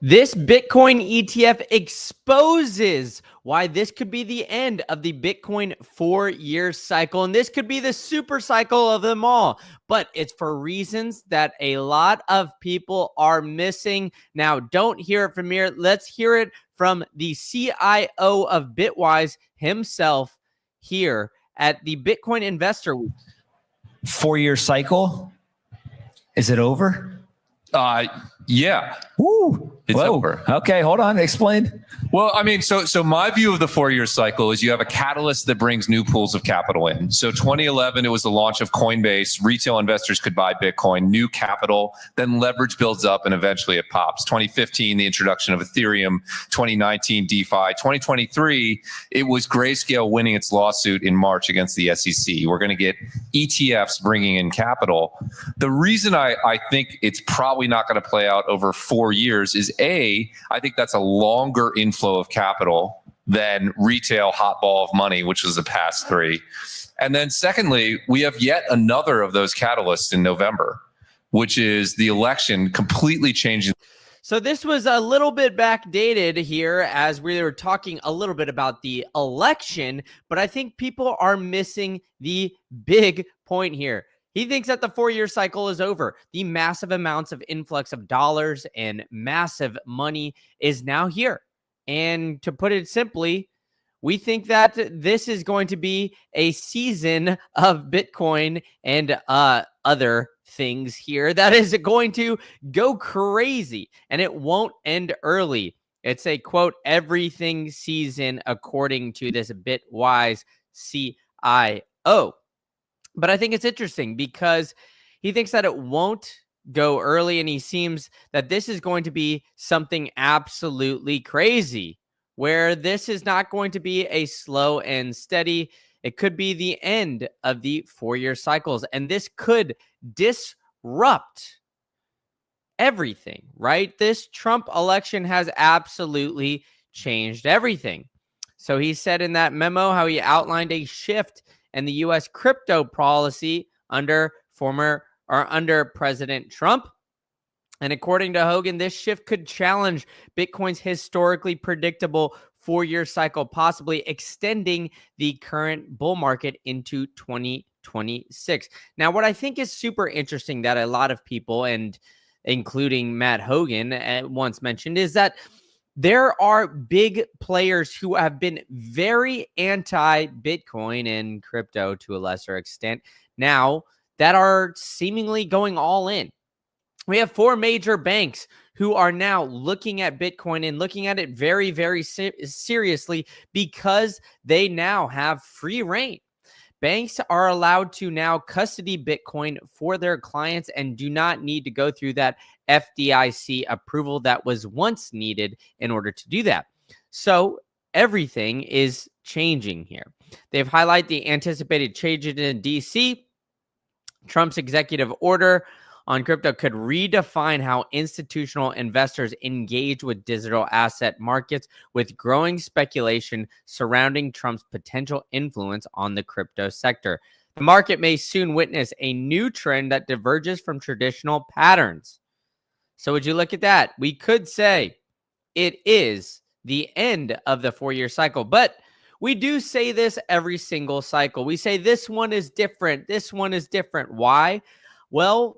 This Bitcoin ETF exposes why this could be the end of the Bitcoin 4-year cycle. And this could be the super cycle of them all. But it's for reasons that a lot of people are missing. Now, don't hear it from here. Let's hear it from the CIO of Bitwise himself here at the Bitcoin Investor Week. 4-year cycle? Is it over? Yeah. Woo. It's over. Okay, hold on. Explain. Well, I mean, so my view of the 4-year cycle is you have a catalyst that brings new pools of capital in. So 2011, it was the launch of Coinbase. Retail investors could buy Bitcoin, new capital, then leverage builds up and eventually it pops. 2015, the introduction of Ethereum. 2019, DeFi. 2023, it was Grayscale winning its lawsuit in March against the SEC. We're going to get ETFs bringing in capital. The reason I think it's probably not going to play out over 4 years is I think that's a longer inflow of capital than retail hot ball of money, which was the past 3. And then secondly, we have yet another of those catalysts in November, which is the election completely changing. So this was a little bit backdated here as we were talking a little bit about the election, but I think people are missing the big point here. He thinks that the 4-year cycle is over. The massive amounts of influx of dollars and massive money is now here. And to put it simply, we think that this is going to be a season of Bitcoin and other things here that is going to go crazy, and it won't end early. It's a quote, everything season, according to this Bitwise CIO. But I think it's interesting because he thinks that it won't go early, and he seems that this is going to be something absolutely crazy, where this is not going to be a slow and steady. It could be the end of the 4-year cycles, and this could disrupt everything, right? This Trump election has absolutely changed everything. So he said in that memo how he outlined a shift in the U.S. crypto policy under President Trump. And according to Hogan, this shift could challenge Bitcoin's historically predictable 4-year cycle, possibly extending the current bull market into 2026. Now, what I think is super interesting that a lot of people, and including Matt Hogan once mentioned, is that there are big players who have been very anti-Bitcoin and crypto to a lesser extent now that are seemingly going all in. We have 4 major banks who are now looking at Bitcoin and looking at it very, very seriously because they now have free reign. Banks are allowed to now custody Bitcoin for their clients and do not need to go through that FDIC approval that was once needed in order to do that. So everything is changing here. They've highlighted the anticipated changes in DC. Trump's executive order on crypto could redefine how institutional investors engage with digital asset markets, with growing speculation surrounding Trump's potential influence on the crypto sector. The market may soon witness a new trend that diverges from traditional patterns. So would you look at that? We could say it is the end of the 4-year cycle, but we do say this every single cycle. We say this one is different. This one is different. Why? Well,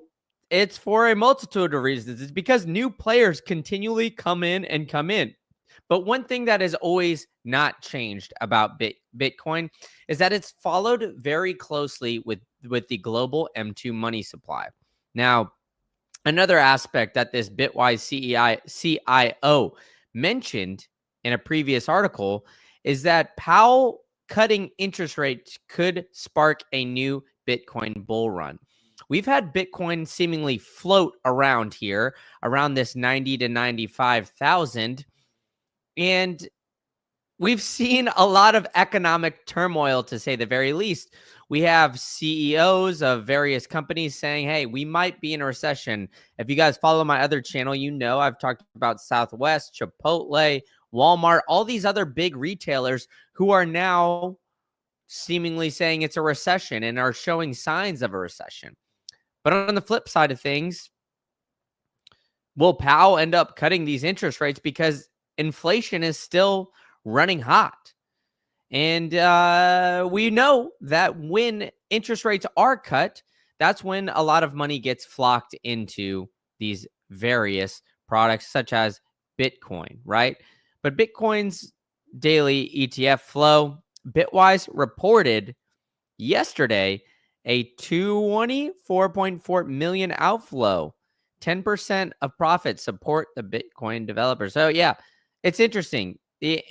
it's for a multitude of reasons. It's because new players continually come in and come in. But one thing that has always not changed about Bitcoin is that it's followed very closely with the global M2 money supply. Now, another aspect that this Bitwise CIO mentioned in a previous article is that Powell cutting interest rates could spark a new Bitcoin bull run. We've had Bitcoin seemingly float around here, around this 90 to 95,000. And we've seen a lot of economic turmoil, to say the very least. We have CEOs of various companies saying, hey, we might be in a recession. If you guys follow my other channel, you know I've talked about Southwest, Chipotle, Walmart, all these other big retailers who are now seemingly saying it's a recession and are showing signs of a recession. But on the flip side of things, will Powell end up cutting these interest rates because inflation is still running hot? And we know that when interest rates are cut, that's when a lot of money gets flocked into these various products, such as Bitcoin, right? But Bitcoin's daily ETF flow, Bitwise reported yesterday a 24.4 million outflow. 10% of profits support the Bitcoin developers. So yeah, it's interesting. The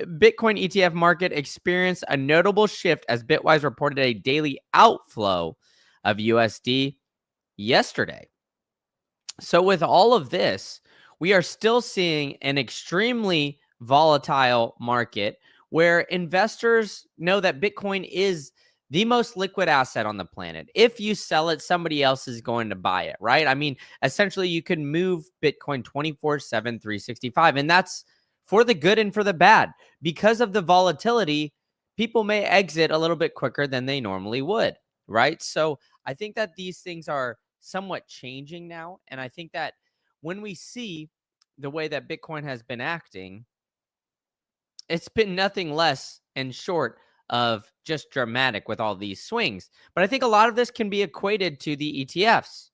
Bitcoin ETF market experienced a notable shift as Bitwise reported a daily outflow of USD yesterday. So with all of this, we are still seeing an extremely volatile market where investors know that Bitcoin is the most liquid asset on the planet. If you sell it, somebody else is going to buy it, right? I mean, essentially, you can move Bitcoin 24/7, 365, and that's for the good and for the bad. Because of the volatility, people may exit a little bit quicker than they normally would, right? So I think that these things are somewhat changing now. And I think that when we see the way that Bitcoin has been acting, it's been nothing less and short of just dramatic with all these swings. But I think a lot of this can be equated to the ETFs,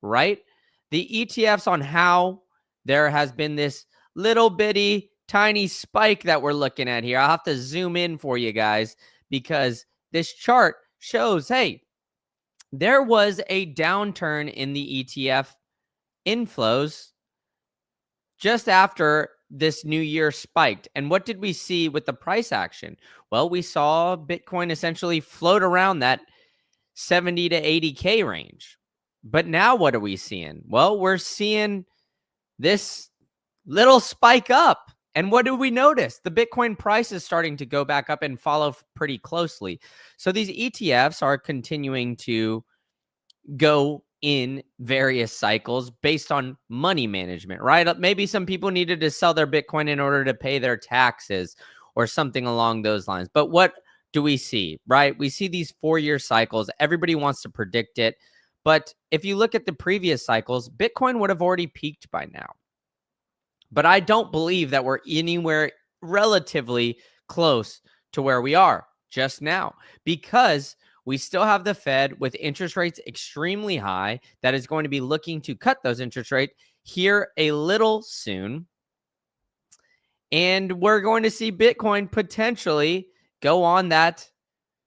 right? The ETFs on how there has been this little bitty tiny spike that we're looking at here. I'll have to zoom in for you guys because this chart shows, hey, there was a downturn in the ETF inflows just after this new year spiked. And what did we see with the price action? Well, we saw Bitcoin essentially float around that 70 to 80K range. But now what are we seeing? Well, we're seeing this little spike up. And what do we notice? The Bitcoin price is starting to go back up and follow pretty closely. So these ETFs are continuing to go in various cycles based on money management, right? Maybe some people needed to sell their Bitcoin in order to pay their taxes or something along those lines. But what do we see, right? We see these 4-year cycles. Everybody wants to predict it. But if you look at the previous cycles, Bitcoin would have already peaked by now. But I don't believe that we're anywhere relatively close to where we are just now because we still have the Fed with interest rates extremely high that is going to be looking to cut those interest rates here a little soon. And we're going to see Bitcoin potentially go on that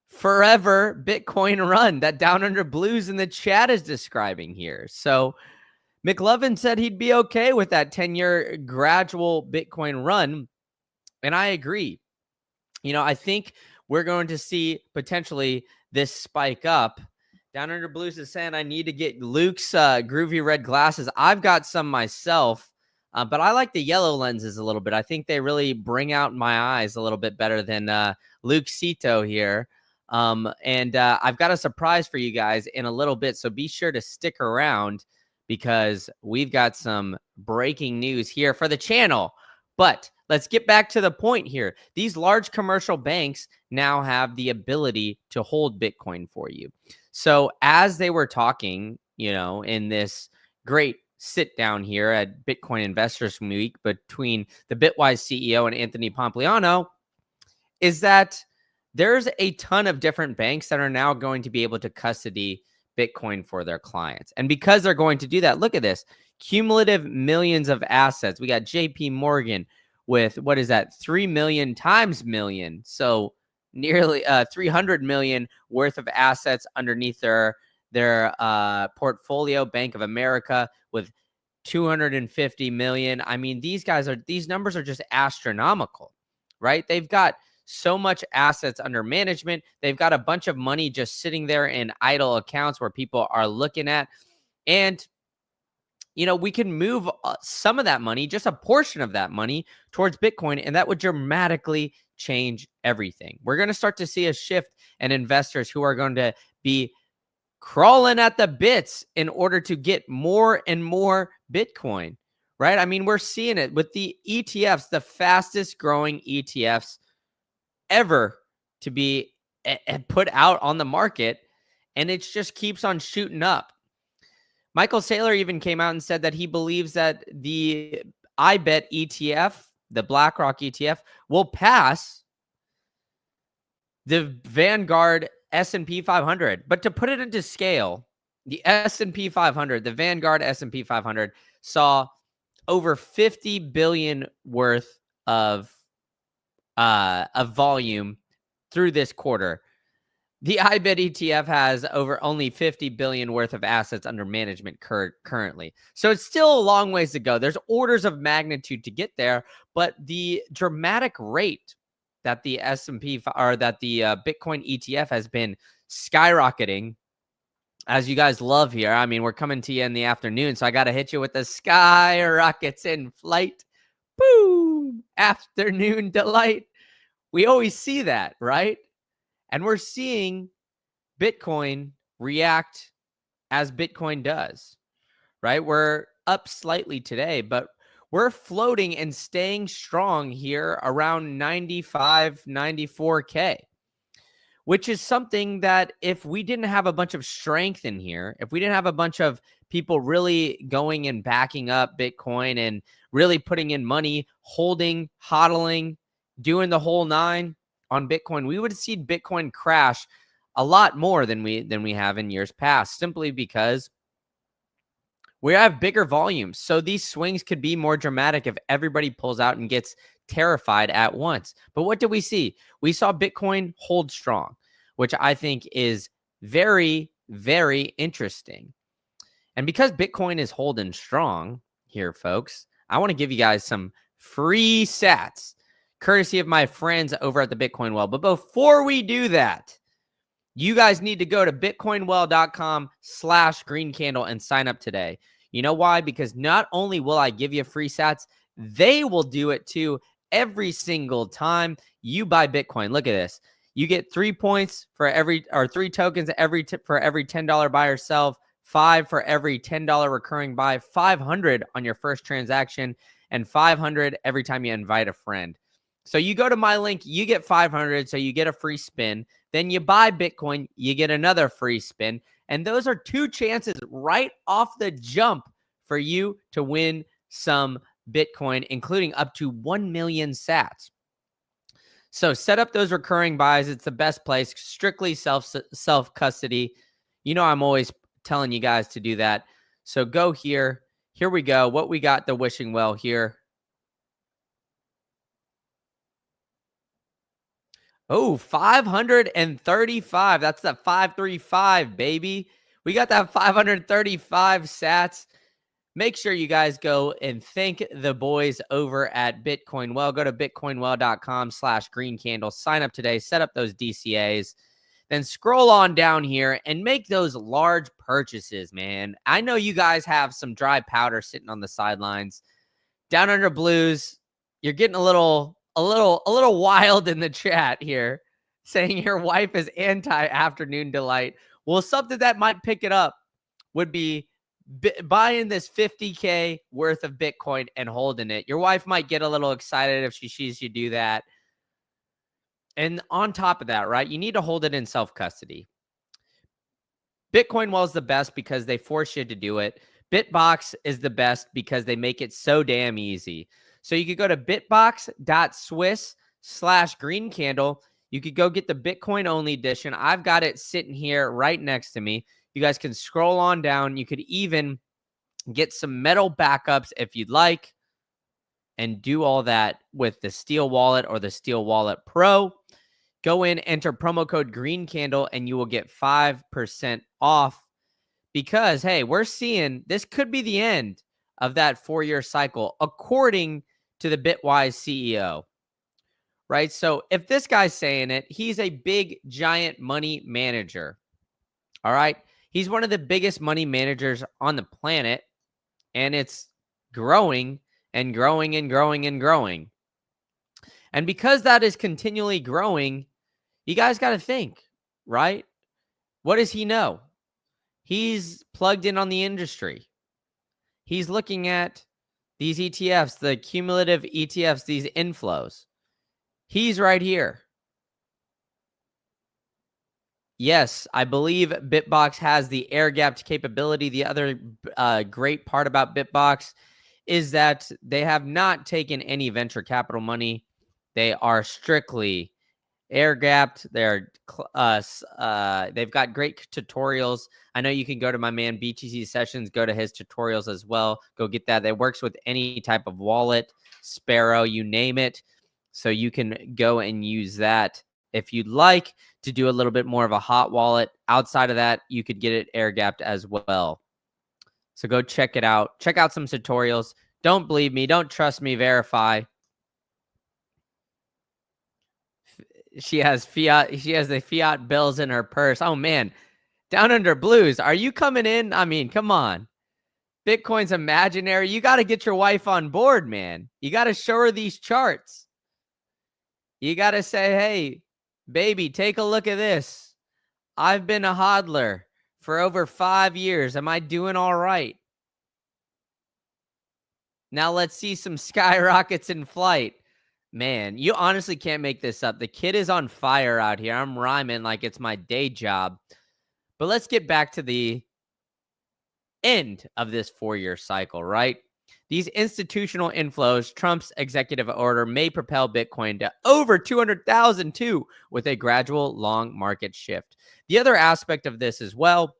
forever Bitcoin run that Down Under Blues in the chat is describing here. So McLovin said he'd be okay with that 10-year gradual Bitcoin run. And I agree. You know, I think we're going to see potentially this spike up. Down Under Blues is saying I need to get Luke's groovy red glasses. I've got some myself, but I like the yellow lenses a little bit. I think they really bring out my eyes a little bit better than Luke Cito here. And I've got a surprise for you guys in a little bit, so be sure to stick around because we've got some breaking news here for the channel. But let's get back to the point here. These large commercial banks now have the ability to hold Bitcoin for you. So as they were talking, you know, in this great sit down here at Bitcoin Investors Week between the Bitwise CEO and Anthony Pompliano, is that there's a ton of different banks that are now going to be able to custody Bitcoin for their clients. And because they're going to do that, look at this. Cumulative millions of assets. We got JP Morgan with, what is that, 3 million times million. So nearly 300 million worth of assets underneath their portfolio. Bank of America with 250 million. I mean, these numbers are just astronomical, right? They've got so much assets under management. They've got a bunch of money just sitting there in idle accounts where people are looking at. And you know, we can move some of that money, just a portion of that money towards Bitcoin, and that would dramatically change everything. We're going to start to see a shift in investors who are going to be crawling at the bits in order to get more and more Bitcoin, right? I mean, we're seeing it with the ETFs, the fastest growing ETFs ever to be put out on the market, and it just keeps on shooting up. Michael Saylor even came out and said that he believes that the iBet ETF, the BlackRock ETF, will pass the Vanguard S&P 500. But to put it into scale, the S&P 500, the Vanguard S&P 500 saw over 50 billion worth of volume through this quarter. The iBet ETF has over only 50 billion worth of assets under management currently. So it's still a long ways to go. There's orders of magnitude to get there, but the dramatic rate that the S&P or that the Bitcoin ETF has been skyrocketing, as you guys love here. I mean, we're coming to you in the afternoon, so I got to hit you with the skyrockets in flight. Boom! Afternoon delight. We always see that, right? And we're seeing Bitcoin react as Bitcoin does, right? We're up slightly today, but we're floating and staying strong here around 95, 94K, which is something that if we didn't have a bunch of strength in here, if we didn't have a bunch of people really going and backing up Bitcoin and really putting in money, holding, hodling, doing the whole nine on Bitcoin, we would have seen Bitcoin crash a lot more than we have in years past, simply because we have bigger volumes. So these swings could be more dramatic if everybody pulls out and gets terrified at once. But what did we see? We saw Bitcoin hold strong, which I think is very, very interesting. And because Bitcoin is holding strong here, folks, I want to give you guys some free sats, courtesy of my friends over at the Bitcoin Well. But before we do that, you guys need to go to bitcoinwell.com/greencandle and sign up today. You know why? Because not only will I give you free sats, they will do it too every single time you buy Bitcoin. Look at this. You get 3 points for every, or 3 tokens for every $10 buy or sell, 5 for every $10 recurring buy, 500 on your first transaction, and 500 every time you invite a friend. So you go to my link, you get 500, so you get a free spin. Then you buy Bitcoin, you get another free spin. And those are 2 chances right off the jump for you to win some Bitcoin, including up to 1 million sats. So set up those recurring buys. It's the best place, strictly self-custody. You know, I'm always telling you guys to do that. So go here. Here we go. What we got, the wishing well here. Oh, 535. That's the 535, baby. We got that 535 sats. Make sure you guys go and thank the boys over at Bitcoin Well. Go to bitcoinwell.com/greencandle. Sign up today. Set up those DCAs. Then scroll on down here and make those large purchases, man. I know you guys have some dry powder sitting on the sidelines. Down under blues, you're getting a little wild in the chat here, saying your wife is anti-afternoon delight. Well, something that might pick it up would be buying this 50K worth of Bitcoin and holding it. Your wife might get a little excited if she sees you do that. And on top of that, right, you need to hold it in self-custody. Bitcoin Well is the best because they force you to do it. Bitbox is the best because they make it so damn easy. So you could go to bitbox.swiss/greencandle. You could go get the Bitcoin only edition. I've got it sitting here right next to me. You guys can scroll on down. You could even get some metal backups if you'd like and do all that with the Steel Wallet or the Steel Wallet Pro. Go in, enter promo code GreenCandle, and you will get 5% off because, hey, we're seeing this could be the end of that 4-year cycle, according to the Bitwise CEO, right? So if this guy's saying it, he's a big, giant money manager, all right? He's one of the biggest money managers on the planet, and it's growing and growing and growing and growing. And because that is continually growing, you guys got to think, right? What does he know? He's plugged in on the industry. He's looking at these ETFs, the cumulative ETFs, these inflows. He's right here. Yes, I believe Bitbox has the air gapped capability. The other great part about Bitbox is that they have not taken any venture capital money. They are strictly air gapped. They've got great tutorials. I know you can go to my man BTC Sessions, go to his tutorials as well. Go get that. It works with any type of wallet, Sparrow, you name it. So you can go and use that if you'd like to do a little bit more of a hot wallet. Outside of that, you could get it air gapped as well. So go check it out. Check out some tutorials. Don't believe me. Don't trust me. Verify. She has fiat. She has the fiat bills in her purse. Oh man, down under blues. Are you coming in? I mean, come on. Bitcoin's imaginary. You got to get your wife on board, man. You got to show her these charts. You got to say, hey, baby, take a look at this. I've been a hodler for over 5 years. Am I doing all right? Now let's see some skyrockets in flight. Man, you honestly can't make this up. The kid is on fire out here. I'm rhyming like it's my day job. But let's get back to the end of this 4-year cycle, right? These institutional inflows, Trump's executive order may propel Bitcoin to over 200,000 too, with a gradual long market shift. The other aspect of this as well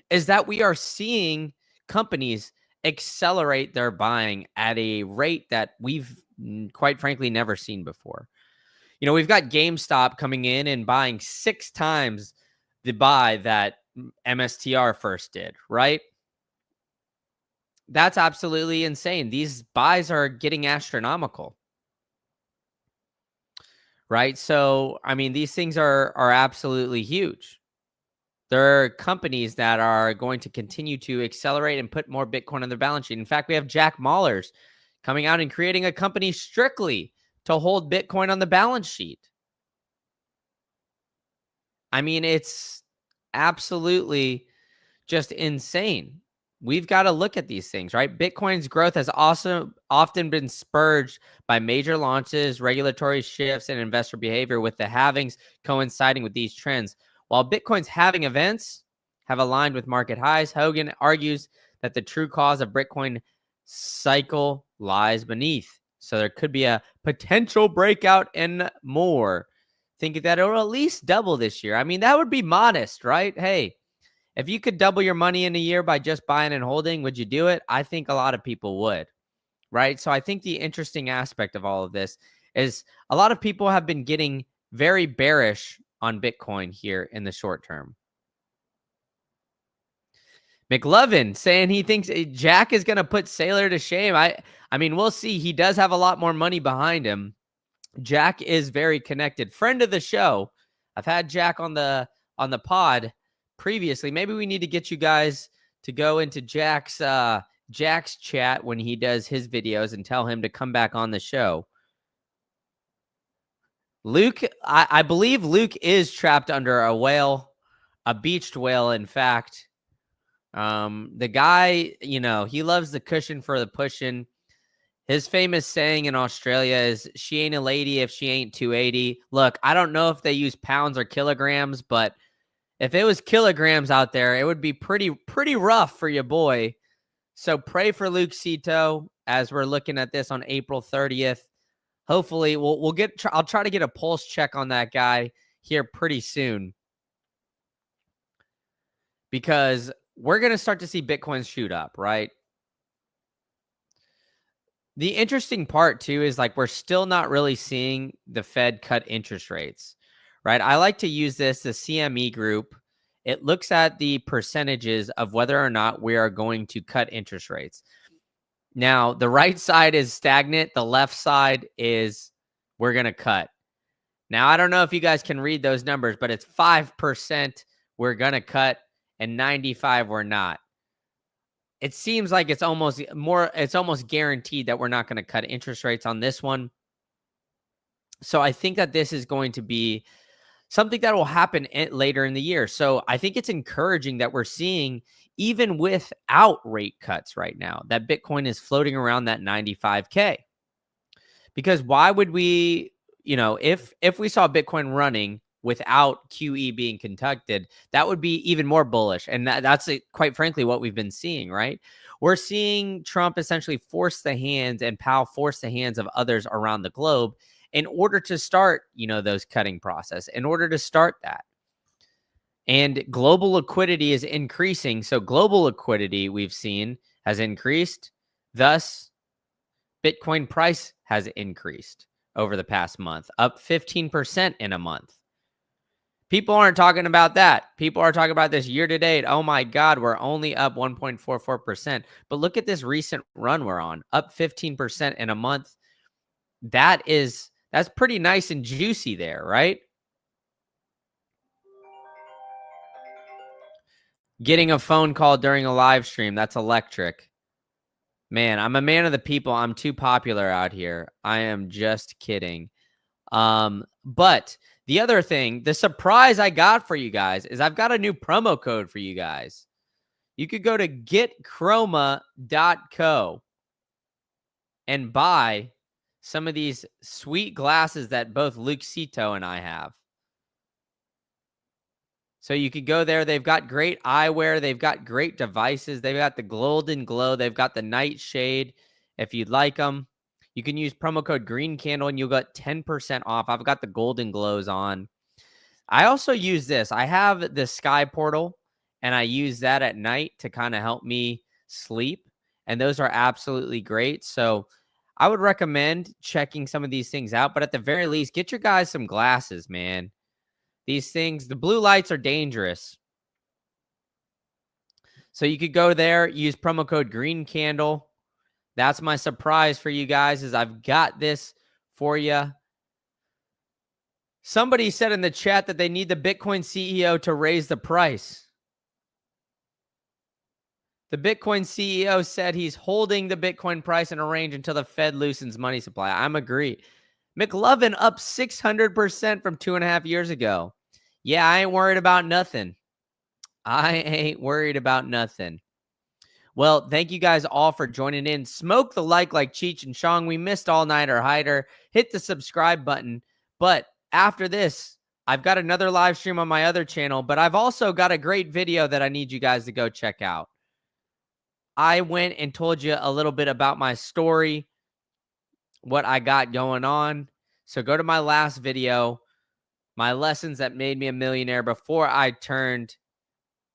is that we are seeing companies accelerate their buying at a rate that we've quite frankly never seen before. You know, we've got GameStop coming in and buying 6 times the buy that MSTR first did, right? That's absolutely insane. These buys are getting astronomical, right? So, I mean, these things are absolutely huge. There are companies that are going to continue to accelerate and put more Bitcoin on their balance sheet. In fact, we have Jack Mallers coming out and creating a company strictly to hold Bitcoin on the balance sheet. I mean, it's absolutely just insane. We've got to look at these things, right? Bitcoin's growth has also often been spurred by major launches, regulatory shifts, and investor behavior, with the halvings coinciding with these trends. While Bitcoin's halving events have aligned with market highs, Hogan argues that the true cause of Bitcoin cycle lies beneath. So there could be a potential breakout and more. Think that it'll at least double this year. I mean, that would be modest, right? Hey, if you could double your money in a year by just buying and holding, would you do it? I think a lot of people would, right? So I think the interesting aspect of all of this is a lot of people have been getting very bearish on Bitcoin here in the short term. McLovin saying he thinks Jack is going to put Saylor to shame. I mean, we'll see. He does have a lot more money behind him. Jack is very connected. Friend of the show. I've had Jack on the pod previously. Maybe we need to get you guys to go into Jack's chat when he does his videos and tell him to come back on the show. Luke, I believe Luke is trapped under a whale, a beached whale, in fact. The guy, you know, he loves the cushion for the pushing. His famous saying in Australia is, she ain't a lady if she ain't 280. Look, I don't know if they use pounds or kilograms, but if it was kilograms out there, it would be pretty rough for your boy. So pray for Luke Cito as we're looking at this on April 30th. Hopefully, I'll try to get a pulse check on that guy here pretty soon, because we're going to start to see Bitcoin shoot up, right? The interesting part too is, like, we're still not really seeing the Fed cut interest rates, right? I like to use the CME group. It looks at the percentages of whether or not we are going to cut interest rates. Now, the right side is stagnant. The left side is we're going to cut. Now, I don't know if you guys can read those numbers, but it's 5% we're going to cut and 95 we're not. It seems like it's almost guaranteed that we're not going to cut interest rates on this one. So I think that this is going to be something that will happen later in the year. So I think it's encouraging that we're seeing, even without rate cuts right now, that Bitcoin is floating around that 95K. Because why would we, you know, if we saw Bitcoin running without QE being conducted, that would be even more bullish. And that's quite frankly what we've been seeing, right? We're seeing Trump essentially force the hands and Powell force the hands of others around the globe in order to start, those cutting process, in order to start that. And global liquidity is increasing. So global liquidity we've seen has increased. Thus, Bitcoin price has increased over the past month, up 15% in a month. People aren't talking about that. People are talking about this year to date. Oh my God, we're only up 1.44%. But look at this recent run we're on, up 15% in a month. That's pretty nice and juicy there, right? Getting a phone call during a live stream, that's electric. Man, I'm a man of the people. I'm too popular out here. I am just kidding. But the other thing, the surprise I got for you guys is I've got a new promo code for you guys. You could go to getchroma.co and buy some of these sweet glasses that both Luke Cito and I have. So you could go there. They've got great eyewear. They've got great devices. They've got the golden glow. They've got the nightshade. If you'd like them, you can use promo code Green Candle and you'll get 10% off. I've got the golden glows on. I also use this. I have the Sky Portal, and I use that at night to kind of help me sleep. And those are absolutely great. So I would recommend checking some of these things out. But at the very least, get your guys some glasses, man. These things, the blue lights are dangerous. So you could go there, use promo code Green Candle. That's my surprise for you guys, is I've got this for you. Somebody said in the chat that they need the Bitcoin CEO to raise the price. The Bitcoin CEO said he's holding the Bitcoin price in a range until the Fed loosens money supply. I'm agree. McLovin up 600% from 2.5 years ago. Yeah, I ain't worried about nothing. I ain't worried about nothing. Well, thank you guys all for joining in. Smoke the like Cheech and Chong. We missed All Nighter Hider. Hit the subscribe button. But after this, I've got another live stream on my other channel, but I've also got a great video that I need you guys to go check out. I went and told you a little bit about my story, what I got going on. So go to my last video, my lessons that made me a millionaire before I turned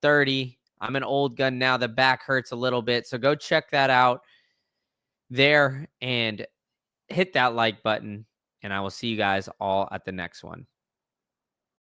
30. I'm an old gun now. The back hurts a little bit. So go check that out there and hit that like button. And I will see you guys all at the next one.